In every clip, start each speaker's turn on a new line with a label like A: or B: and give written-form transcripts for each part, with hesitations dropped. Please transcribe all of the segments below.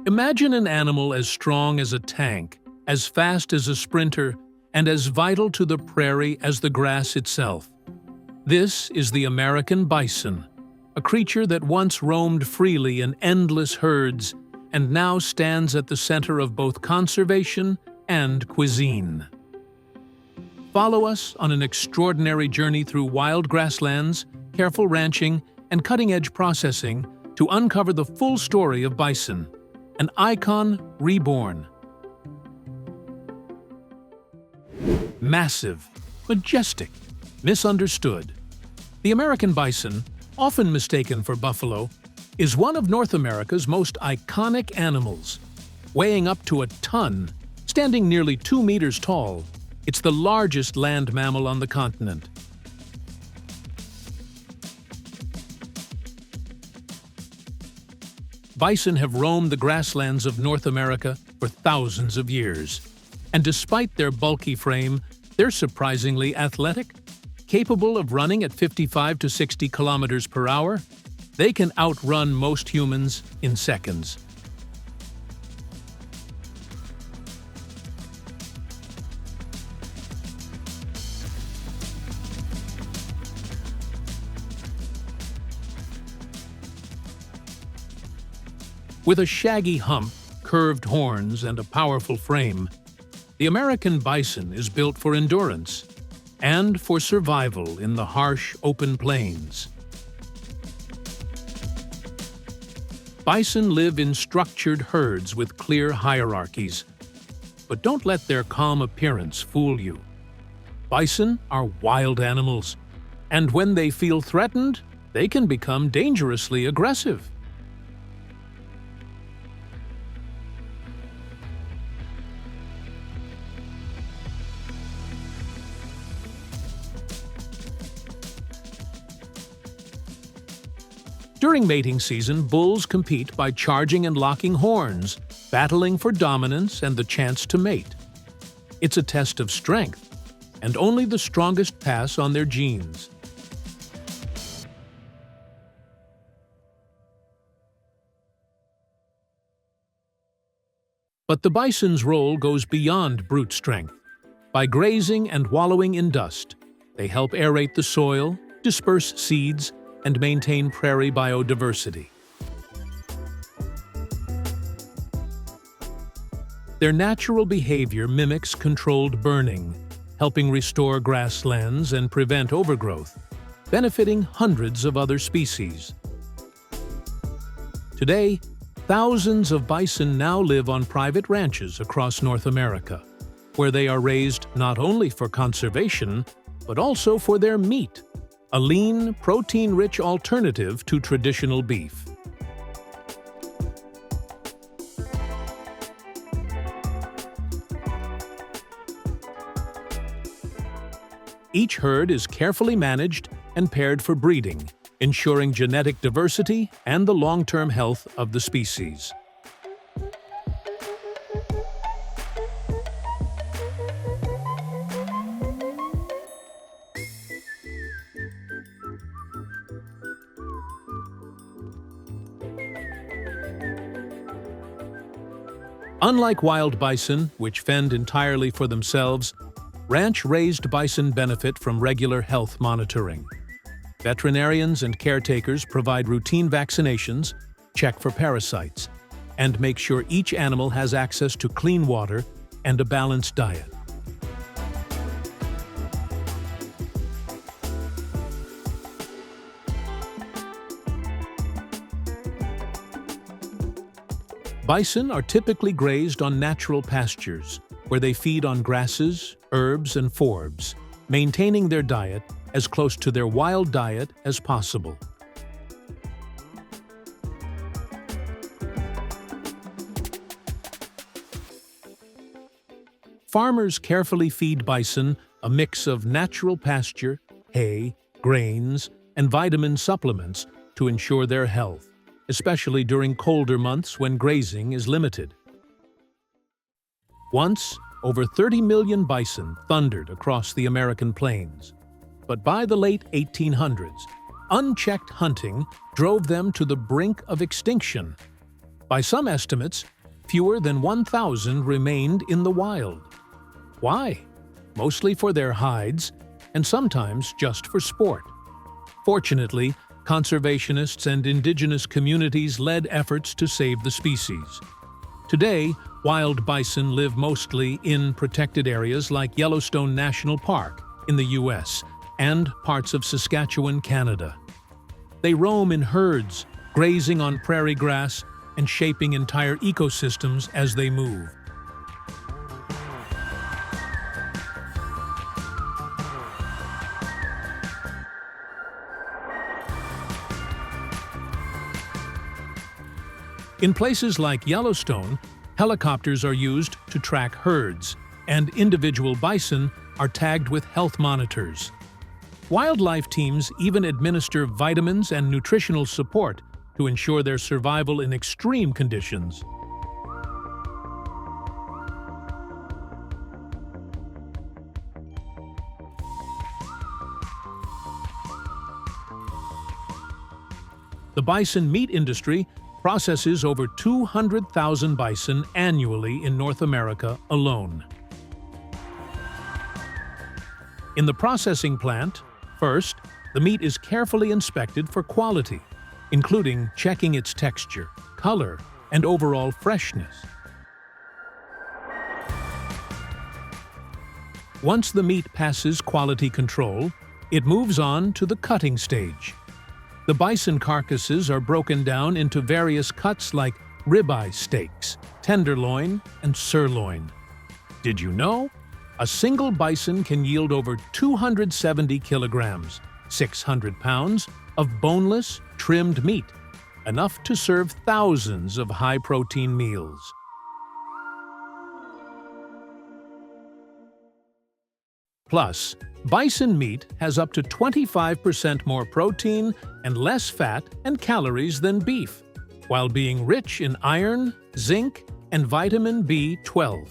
A: Imagine an animal as strong as a tank, as fast as a sprinter, and as vital to the prairie as the grass itself. This is the American bison, a creature that once roamed freely in endless herds and now stands at the center of both conservation and cuisine. Follow us on an extraordinary journey through wild grasslands, careful ranching, and cutting-edge processing to uncover the full story of bison, an icon reborn. Massive, majestic, misunderstood. The American bison, often mistaken for buffalo, is one of North America's most iconic animals. Weighing up to a ton, standing nearly 2 meters tall, it's the largest land mammal on the continent. Bison have roamed the grasslands of North America for thousands of years. And despite their bulky frame, they're surprisingly athletic. Capable of running at 55 to 60 kilometers per hour, they can outrun most humans in seconds. With a shaggy hump, curved horns, and a powerful frame, the American bison is built for endurance and for survival in the harsh, open plains. Bison live in structured herds with clear hierarchies, but don't let their calm appearance fool you. Bison are wild animals, and when they feel threatened, they can become dangerously aggressive. During mating season, bulls compete by charging and locking horns, battling for dominance and the chance to mate. It's a test of strength, and only the strongest pass on their genes. But the bison's role goes beyond brute strength. By grazing and wallowing in dust, they help aerate the soil, disperse seeds, and maintain prairie biodiversity. Their natural behavior mimics controlled burning, helping restore grasslands and prevent overgrowth, benefiting hundreds of other species. Today, thousands of bison now live on private ranches across North America, where they are raised not only for conservation, but also for their meat, a lean, protein-rich alternative to traditional beef. Each herd is carefully managed and paired for breeding, ensuring genetic diversity and the long-term health of the species. Unlike wild bison, which fend entirely for themselves, ranch-raised bison benefit from regular health monitoring. Veterinarians and caretakers provide routine vaccinations, check for parasites, and make sure each animal has access to clean water and a balanced diet. Bison are typically grazed on natural pastures, where they feed on grasses, herbs, and forbs, maintaining their diet as close to their wild diet as possible. Farmers carefully feed bison a mix of natural pasture, hay, grains, and vitamin supplements to ensure their health, especially during colder months when grazing is limited. Once, over 30 million bison thundered across the American plains. But by the late 1800s, unchecked hunting drove them to the brink of extinction. By some estimates, fewer than 1,000 remained in the wild. Why? Mostly for their hides, and sometimes just for sport. Fortunately, conservationists and indigenous communities led efforts to save the species. Today, wild bison live mostly in protected areas like Yellowstone National Park in the U.S. and parts of Saskatchewan, Canada. They roam in herds, grazing on prairie grass and shaping entire ecosystems as they move. In places like Yellowstone, helicopters are used to track herds, and individual bison are tagged with health monitors. Wildlife teams even administer vitamins and nutritional support to ensure their survival in extreme conditions. The bison meat industry processes over 200,000 bison annually in North America alone. In the processing plant, first, the meat is carefully inspected for quality, including checking its texture, color, and overall freshness. Once the meat passes quality control, it moves on to the cutting stage. The bison carcasses are broken down into various cuts like ribeye steaks, tenderloin, and sirloin. Did you know? A single bison can yield over 270 kilograms, 600 pounds, of boneless, trimmed meat, enough to serve thousands of high-protein meals. Plus, bison meat has up to 25% more protein and less fat and calories than beef, while being rich in iron, zinc, and vitamin B12.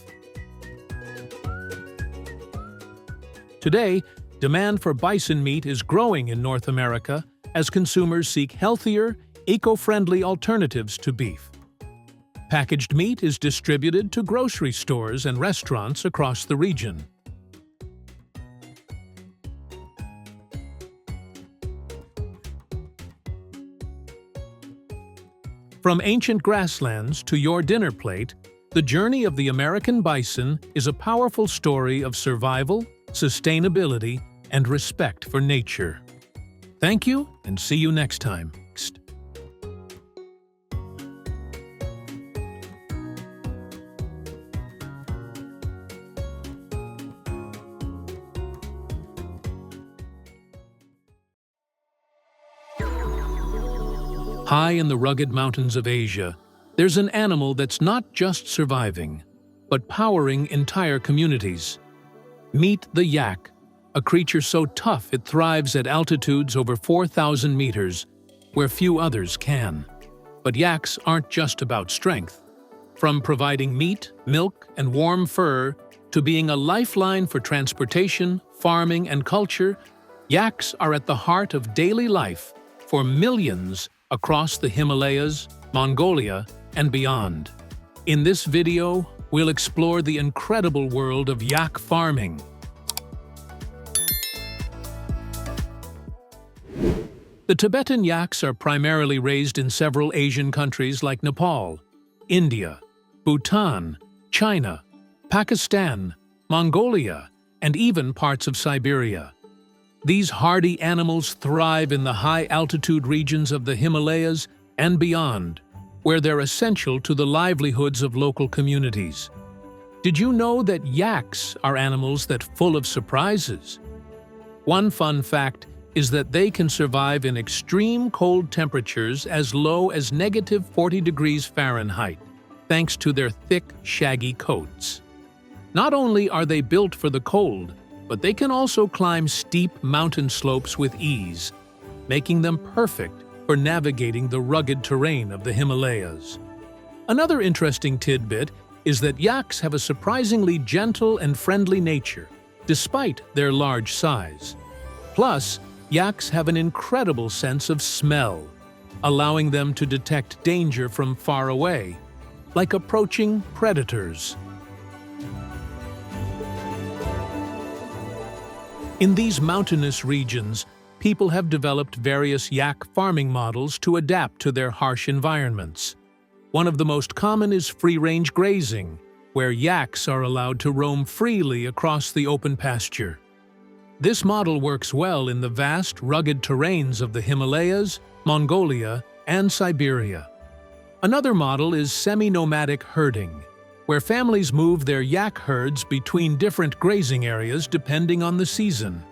A: Today, demand for bison meat is growing in North America as consumers seek healthier, eco-friendly alternatives to beef. Packaged meat is distributed to grocery stores and restaurants across the region. From ancient grasslands to your dinner plate, the journey of the American bison is a powerful story of survival, sustainability, and respect for nature. Thank you, and see you next time. High in the rugged mountains of Asia, there's an animal that's not just surviving, but powering entire communities. Meet the yak, a creature so tough it thrives at altitudes over 4,000 meters, where few others can. But yaks aren't just about strength. From providing meat, milk, and warm fur to being a lifeline for transportation, farming, and culture, yaks are at the heart of daily life for millions across the Himalayas, Mongolia, and beyond. In this video, we'll explore the incredible world of yak farming. The Tibetan yaks are primarily raised in several Asian countries like Nepal, India, Bhutan, China, Pakistan, Mongolia, and even parts of Siberia. These hardy animals thrive in the high-altitude regions of the Himalayas and beyond, where they're essential to the livelihoods of local communities. Did you know that yaks are animals that are full of surprises? One fun fact is that they can survive in extreme cold temperatures as low as -40 degrees Fahrenheit, thanks to their thick, shaggy coats. Not only are they built for the cold, but they can also climb steep mountain slopes with ease, making them perfect for navigating the rugged terrain of the Himalayas. Another interesting tidbit is that yaks have a surprisingly gentle and friendly nature, despite their large size. Plus, yaks have an incredible sense of smell, allowing them to detect danger from far away. like approaching predators. In these mountainous regions, people have developed various yak farming models to adapt to their harsh environments. One of the most common is free-range grazing, where yaks are allowed to roam freely across the open pasture. This model works well in the vast, rugged terrains of the Himalayas, Mongolia, and Siberia. Another model is semi-nomadic herding, where families move their yak herds between different grazing areas depending on the season.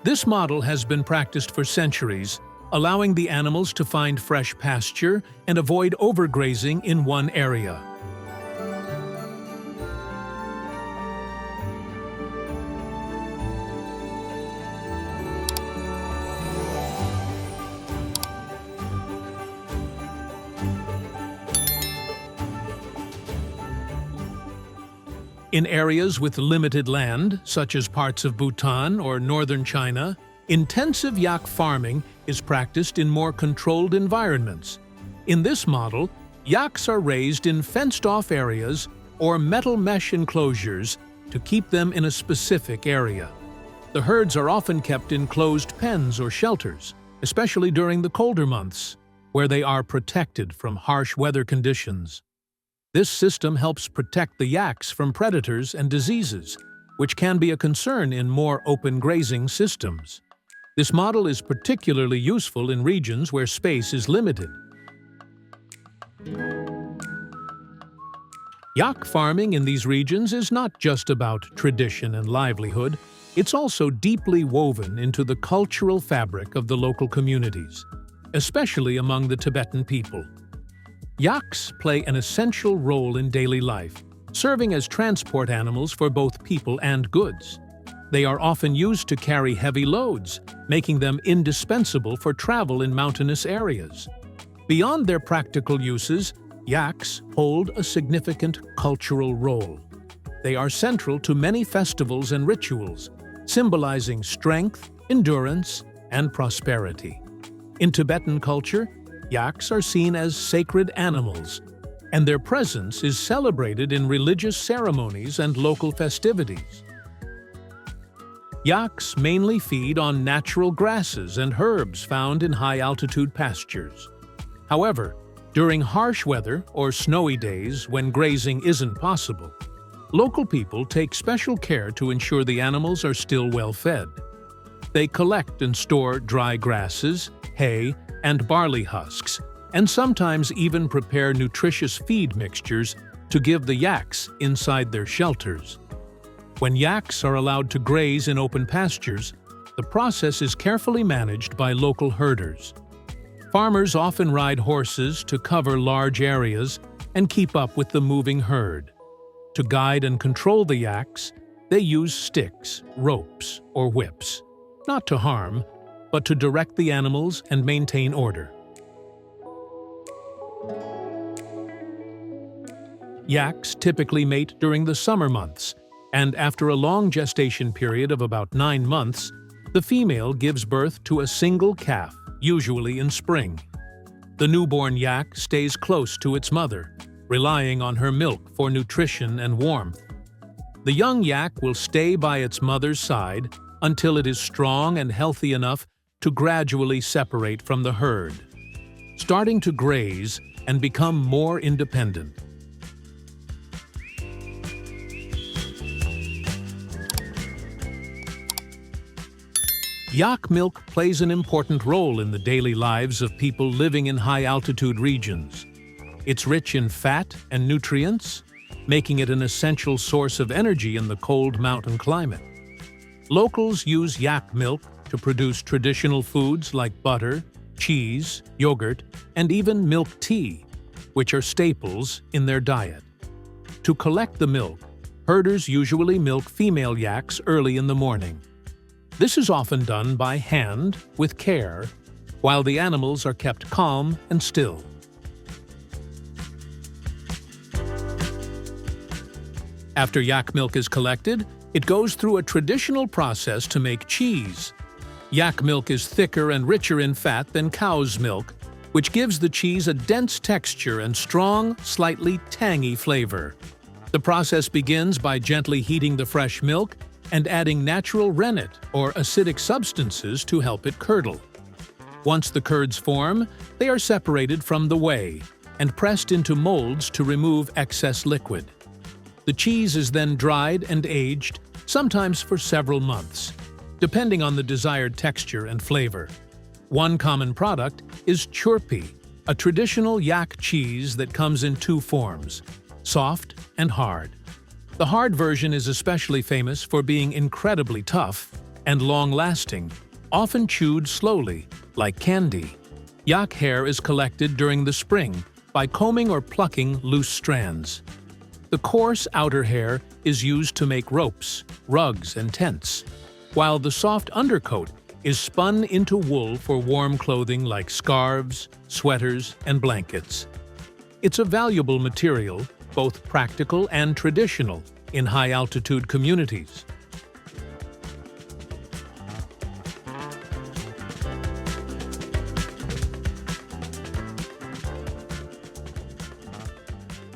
A: This model has been practiced for centuries, allowing the animals to find fresh pasture and avoid overgrazing in one area. In areas with limited land, such as parts of Bhutan or northern China, intensive yak farming is practiced in more controlled environments. In this model, yaks are raised in fenced-off areas or metal mesh enclosures to keep them in a specific area. The herds are often kept in closed pens or shelters, especially during the colder months, where they are protected from harsh weather conditions. This system helps protect the yaks from predators and diseases, which can be a concern in more open grazing systems. This model is particularly useful in regions where space is limited. Yak farming in these regions is not just about tradition and livelihood, it's also deeply woven into the cultural fabric of the local communities, especially among the Tibetan people. Yaks play an essential role in daily life, serving as transport animals for both people and goods. They are often used to carry heavy loads, making them indispensable for travel in mountainous areas. Beyond their practical uses, yaks hold a significant cultural role. They are central to many festivals and rituals, symbolizing strength, endurance, and prosperity. In Tibetan culture, yaks are seen as sacred animals, and their presence is celebrated in religious ceremonies and local festivities. Yaks mainly feed on natural grasses and herbs found in high-altitude pastures. However, during harsh weather or snowy days when grazing isn't possible, local people take special care to ensure the animals are still well fed. They collect and store dry grasses, hay, and barley husks, and sometimes even prepare nutritious feed mixtures to give the yaks inside their shelters. When yaks are allowed to graze in open pastures, the process is carefully managed by local herders. Farmers often ride horses to cover large areas and keep up with the moving herd. To guide and control the yaks, they use sticks, ropes, or whips, not to harm, but to direct the animals and maintain order. Yaks typically mate during the summer months, and after a long gestation period of about 9 months, the female gives birth to a single calf, usually in spring. The newborn yak stays close to its mother, relying on her milk for nutrition and warmth. The young yak will stay by its mother's side until it is strong and healthy enough to gradually separate from the herd, starting to graze and become more independent. Yak milk plays an important role in the daily lives of people living in high-altitude regions. It's rich in fat and nutrients, making it an essential source of energy in the cold mountain climate. Locals use yak milk to produce traditional foods like butter, cheese, yogurt, and even milk tea, which are staples in their diet. To collect the milk, herders usually milk female yaks early in the morning. This is often done by hand, with care, while the animals are kept calm and still. After yak milk is collected, it goes through a traditional process to make cheese. Yak milk is thicker and richer in fat than cow's milk, which gives the cheese a dense texture and strong, slightly tangy flavor. The process begins by gently heating the fresh milk and adding natural rennet or acidic substances to help it curdle. Once the curds form, they are separated from the whey and pressed into molds to remove excess liquid. The cheese is then dried and aged, sometimes for several months, depending on the desired texture and flavor. One common product is churpi, a traditional yak cheese that comes in two forms, soft and hard. The hard version is especially famous for being incredibly tough and long-lasting, often chewed slowly, like candy. Yak hair is collected during the spring by combing or plucking loose strands. The coarse outer hair is used to make ropes, rugs, and tents, while the soft undercoat is spun into wool for warm clothing like scarves, sweaters, and blankets. It's a valuable material, both practical and traditional, in high-altitude communities.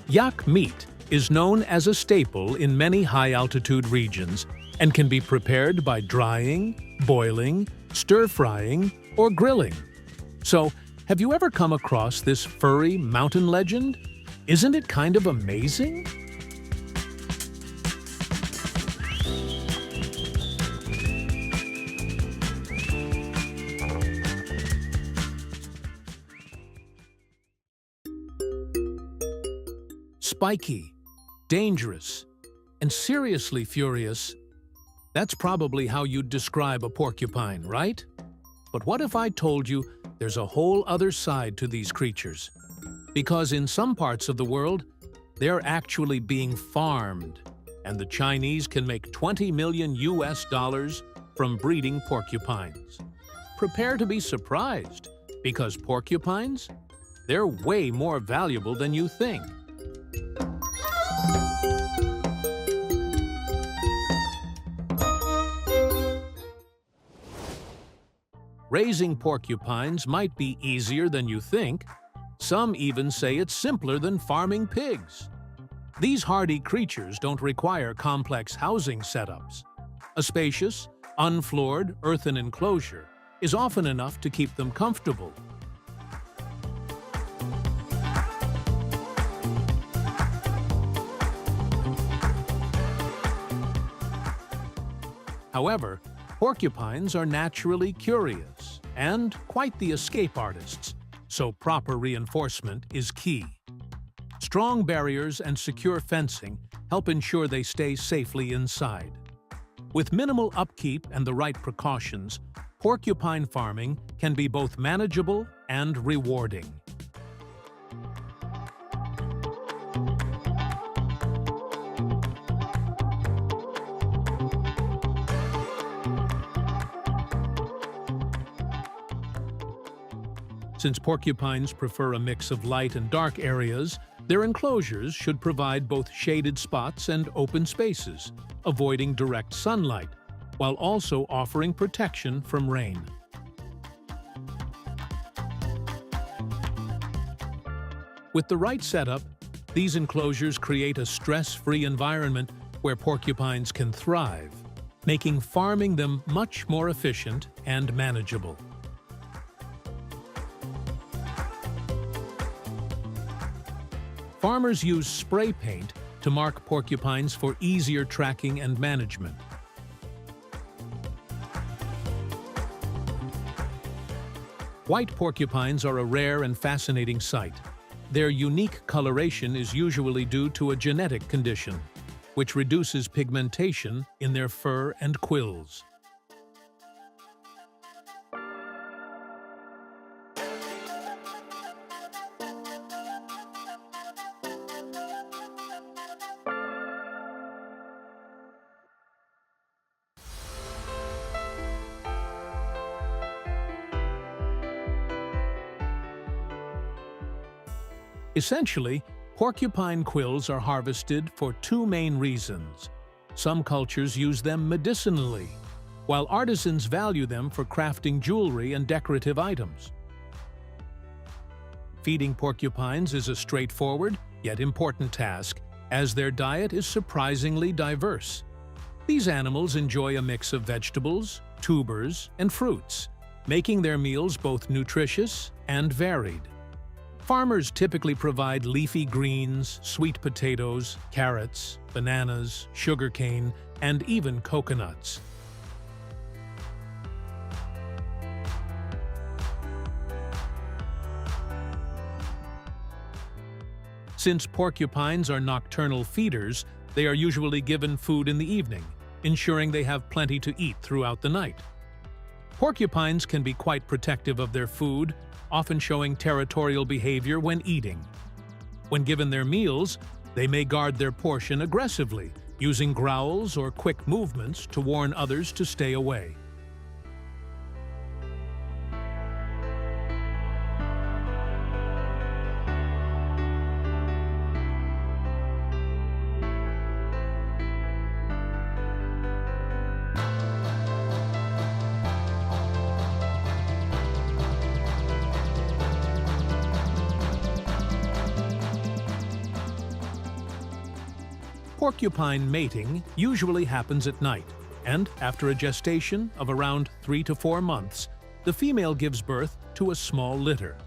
A: Yak meat is known as a staple in many high-altitude regions and can be prepared by drying, boiling, stir-frying, or grilling. So, have you ever come across this furry mountain legend? Isn't it kind of amazing? Spiky, dangerous, and seriously furious. That's probably how you'd describe a porcupine, right? But what if I told you there's a whole other side to these creatures? Because in some parts of the world, they're actually being farmed, and the Chinese can make $20 million from breeding porcupines. Prepare to be surprised, because porcupines, they're way more valuable than you think. Raising porcupines might be easier than you think. Some even say it's simpler than farming pigs. These hardy creatures don't require complex housing setups. A spacious, unfloored earthen enclosure is often enough to keep them comfortable. However, porcupines are naturally curious and quite the escape artists, so proper reinforcement is key. Strong barriers and secure fencing help ensure they stay safely inside. With minimal upkeep and the right precautions, porcupine farming can be both manageable and rewarding. Since porcupines prefer a mix of light and dark areas, their enclosures should provide both shaded spots and open spaces, avoiding direct sunlight, while also offering protection from rain. With the right setup, these enclosures create a stress-free environment where porcupines can thrive, making farming them much more efficient and manageable. Farmers use spray paint to mark porcupines for easier tracking and management. White porcupines are a rare and fascinating sight. Their unique coloration is usually due to a genetic condition, which reduces pigmentation in their fur and quills. Essentially, porcupine quills are harvested for two main reasons. Some cultures use them medicinally, while artisans value them for crafting jewelry and decorative items. Feeding porcupines is a straightforward, yet important task, as their diet is surprisingly diverse. These animals enjoy a mix of vegetables, tubers, and fruits, making their meals both nutritious and varied. Farmers typically provide leafy greens, sweet potatoes, carrots, bananas, sugarcane, and even coconuts. Since porcupines are nocturnal feeders, they are usually given food in the evening, ensuring they have plenty to eat throughout the night. Porcupines can be quite protective of their food, often showing territorial behavior when eating. When given their meals, they may guard their portion aggressively, using growls or quick movements to warn others to stay away. Porcupine mating usually happens at night, and after a gestation of around 3 to 4 months, the female gives birth to a small litter.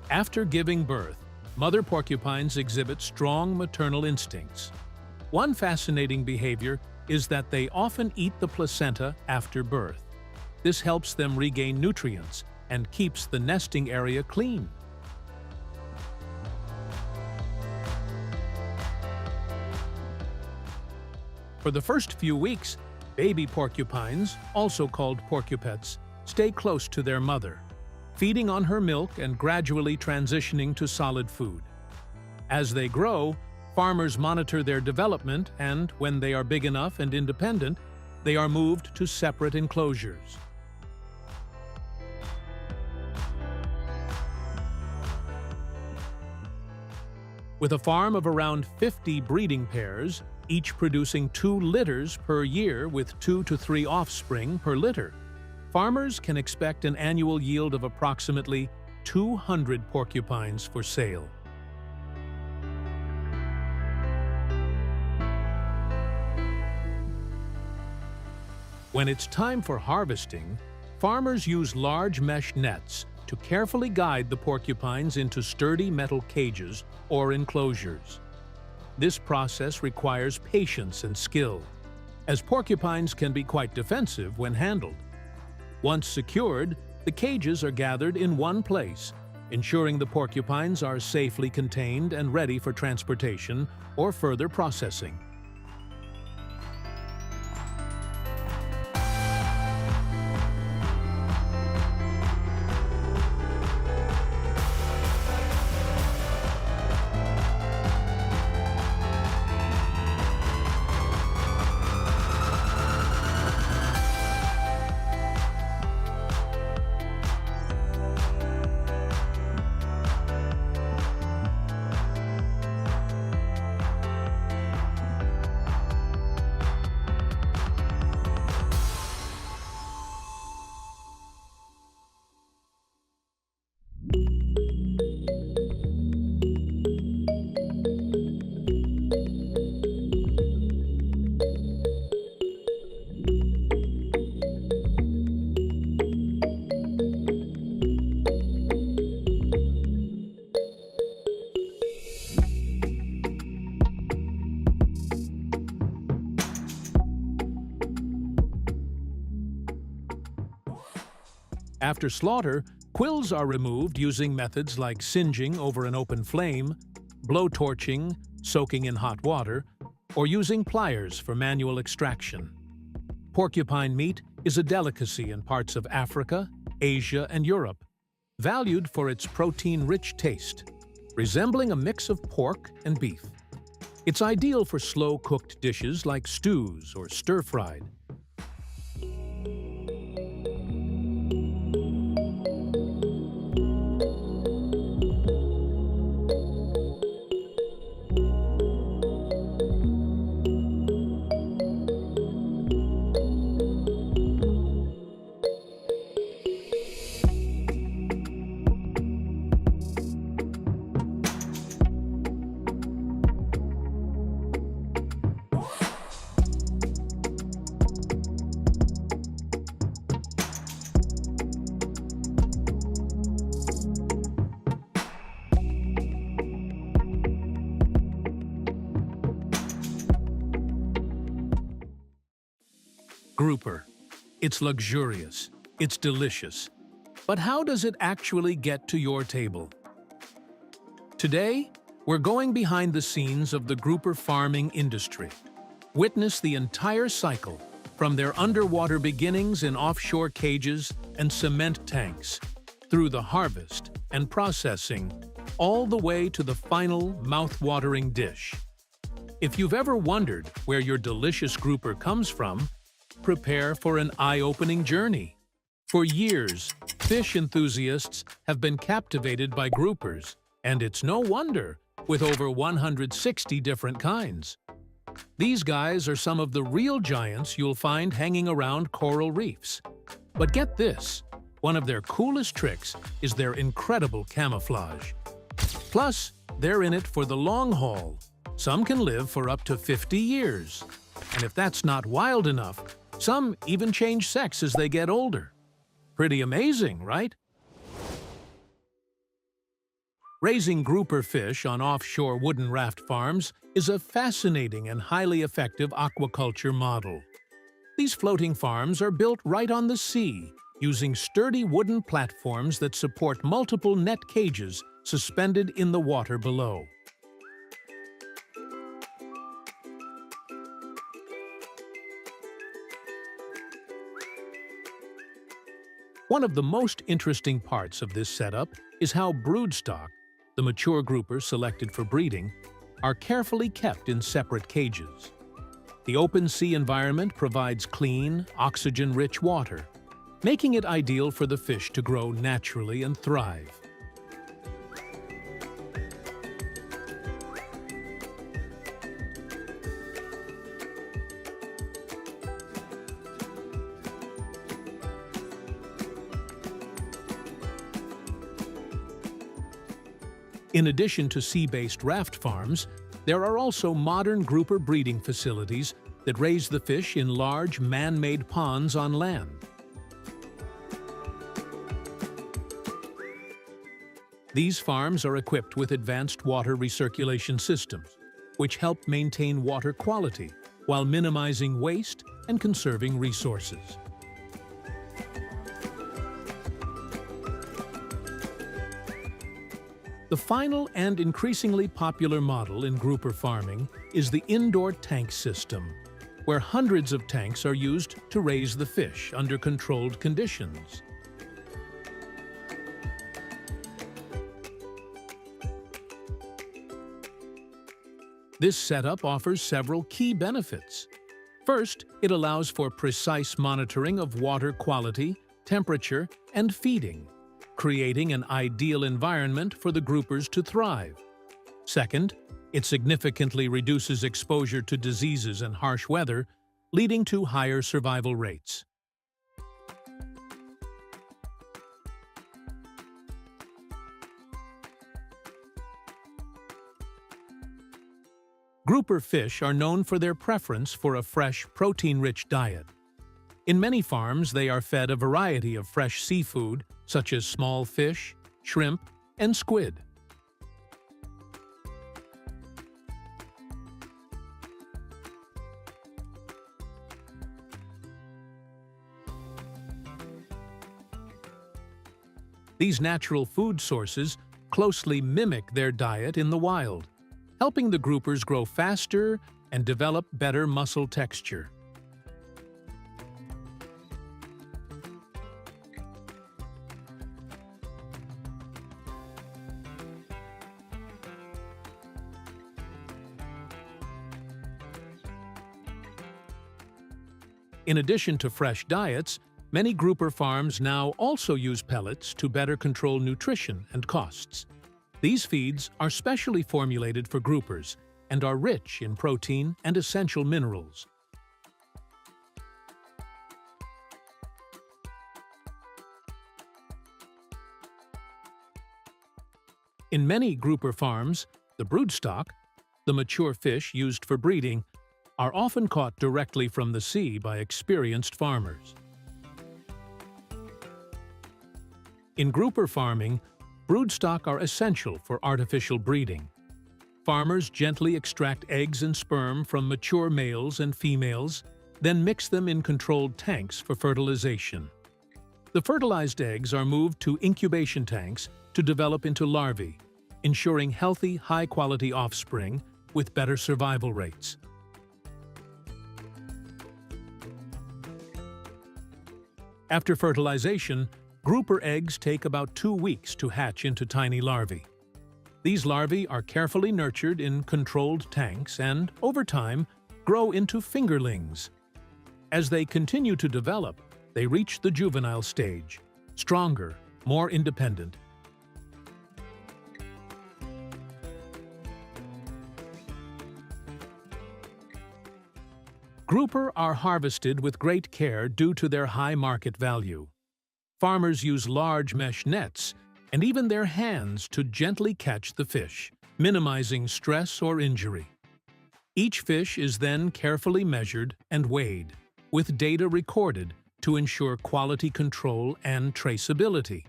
A: After giving birth, mother porcupines exhibit strong maternal instincts. One fascinating behavior is that they often eat the placenta after birth. This helps them regain nutrients and keeps the nesting area clean. For the first few weeks, baby porcupines, also called porcupets, stay close to their mother, feeding on her milk and gradually transitioning to solid food. As they grow, farmers monitor their development, and when they are big enough and independent, they are moved to separate enclosures. With a farm of around 50 breeding pairs, each producing 2 litters per year with 2 to 3 offspring per litter, farmers can expect an annual yield of approximately 200 porcupines for sale. When it's time for harvesting, farmers use large mesh nets to carefully guide the porcupines into sturdy metal cages or enclosures. This process requires patience and skill, as porcupines can be quite defensive when handled. Once secured, the cages are gathered in one place, ensuring the porcupines are safely contained and ready for transportation or further processing. After slaughter, quills are removed using methods like singeing over an open flame, blow-torching, soaking in hot water, or using pliers for manual extraction. Porcupine meat is a delicacy in parts of Africa, Asia, and Europe, valued for its protein-rich taste, resembling a mix of pork and beef. It's ideal for slow-cooked dishes like stews or stir-fried. Grouper. It's luxurious. It's delicious. But how does it actually get to your table? Today, we're going behind the scenes of the grouper farming industry. Witness the entire cycle, from their underwater beginnings in offshore cages and cement tanks, through the harvest and processing, all the way to the final mouth-watering dish. If you've ever wondered where your delicious grouper comes from, prepare for an eye-opening journey. For years, fish enthusiasts have been captivated by groupers, and it's no wonder, with over 160 different kinds. These guys are some of the real giants you'll find hanging around coral reefs. But get this, one of their coolest tricks is their incredible camouflage. Plus, they're in it for the long haul. Some can live for up to 50 years. And if that's not wild enough, some even change sex as they get older. Pretty amazing, right? Raising grouper fish on offshore wooden raft farms is a fascinating and highly effective aquaculture model. These floating farms are built right on the sea, using sturdy wooden platforms that support multiple net cages suspended in the water below. One of the most interesting parts of this setup is how broodstock, the mature groupers selected for breeding, are carefully kept in separate cages. The open sea environment provides clean, oxygen-rich water, making it ideal for the fish to grow naturally and thrive. In addition to sea-based raft farms, there are also modern grouper breeding facilities that raise the fish in large man-made ponds on land. These farms are equipped with advanced water recirculation systems, which help maintain water quality while minimizing waste and conserving resources. The final and increasingly popular model in grouper farming is the indoor tank system, where hundreds of tanks are used to raise the fish under controlled conditions. This setup offers several key benefits. First, it allows for precise monitoring of water quality, temperature, and feeding, creating an ideal environment for the groupers to thrive. Second, it significantly reduces exposure to diseases and harsh weather, leading to higher survival rates. Grouper fish are known for their preference for a fresh, protein-rich diet. In many farms, they are fed a variety of fresh seafood, such as small fish, shrimp, and squid. These natural food sources closely mimic their diet in the wild, helping the groupers grow faster and develop better muscle texture. In addition to fresh diets, many grouper farms now also use pellets to better control nutrition and costs. These feeds are specially formulated for groupers and are rich in protein and essential minerals. In many grouper farms, the broodstock, the mature fish used for breeding, are often caught directly from the sea by experienced farmers. In grouper farming, broodstock are essential for artificial breeding. Farmers gently extract eggs and sperm from mature males and females, then mix them in controlled tanks for fertilization. The fertilized eggs are moved to incubation tanks to develop into larvae, ensuring healthy, high-quality offspring with better survival rates. After fertilization, grouper eggs take about 2 weeks to hatch into tiny larvae. These larvae are carefully nurtured in controlled tanks and, over time, grow into fingerlings. As they continue to develop, they reach the juvenile stage, stronger, more independent. Grouper are harvested with great care due to their high market value. Farmers use large mesh nets and even their hands to gently catch the fish, minimizing stress or injury. Each fish is then carefully measured and weighed, with data recorded to ensure quality control and traceability.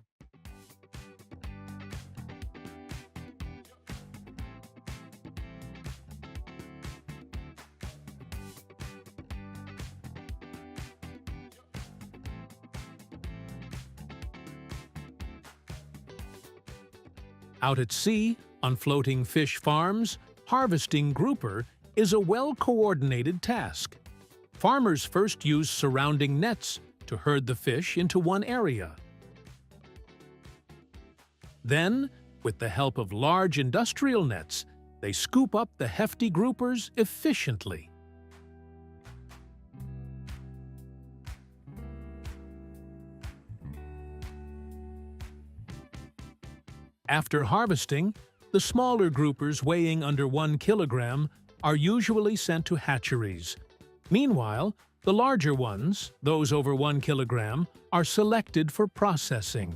A: Out at sea, on floating fish farms, harvesting grouper is a well-coordinated task. Farmers first use surrounding nets to herd the fish into one area. Then, with the help of large industrial nets, they scoop up the hefty groupers efficiently. After harvesting, the smaller groupers weighing under 1 kilogram are usually sent to hatcheries. Meanwhile, the larger ones, those over 1 kilogram, are selected for processing.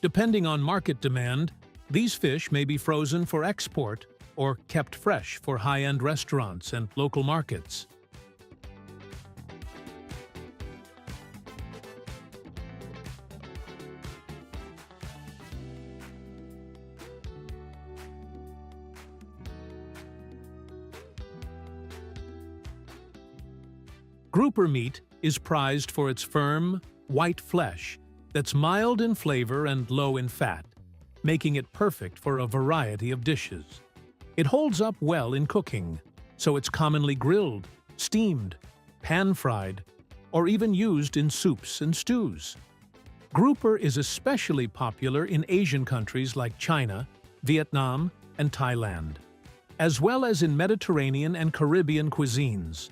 A: Depending on market demand, these fish may be frozen for export or kept fresh for high-end restaurants and local markets. Grouper meat is prized for its firm, white flesh that's mild in flavor and low in fat, making it perfect for a variety of dishes. It holds up well in cooking, so it's commonly grilled, steamed, pan-fried, or even used in soups and stews. Grouper is especially popular in Asian countries like China, Vietnam, and Thailand, as well as in Mediterranean and Caribbean cuisines.